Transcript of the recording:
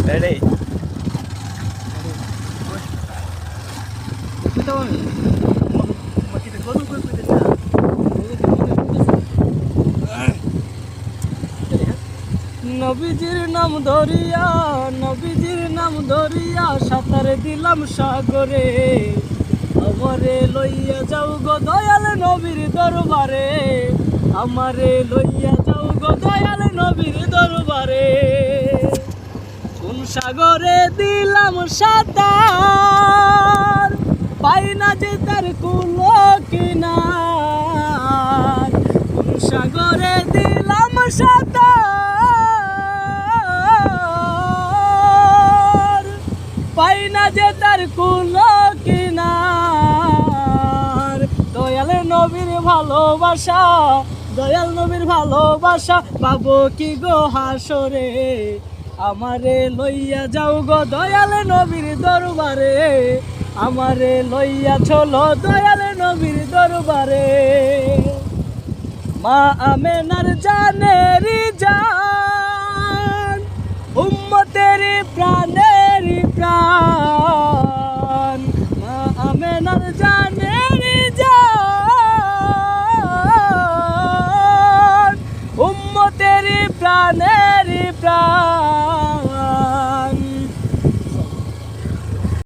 Ready নবীজির নাম ধরিয়া সাঁতার দিলাম সাগরে, আমারে লইয়া যাও গো দয়াল নবীর দরবারে, আমারে লইয়া যাও গো দয়াল নবীর দরবারে। কোন সাগরে দিলাম সাঁতার, পাই না যে তার কুলো কিনার। কোন সাগরে দিলাম সাঁতার, পাই না যে তার কুলো কিনার। দয়াল নবীর ভালোবাসা, দয়াল নবীর ভালোবাসা পাবো কি গো হাসরে, আমারে লইয়া যাও গো দয়াল নবীর দরবারে, আমারে লইয়া চলো দয়াল নবীর দরবারে। মা আমেনার জানেরি জান, উম্মতেরি প্রাণেরি প্রাণ। মা আমেনার জানেরি জান, উম্মতেরি প্রাণেরি প্রাণ।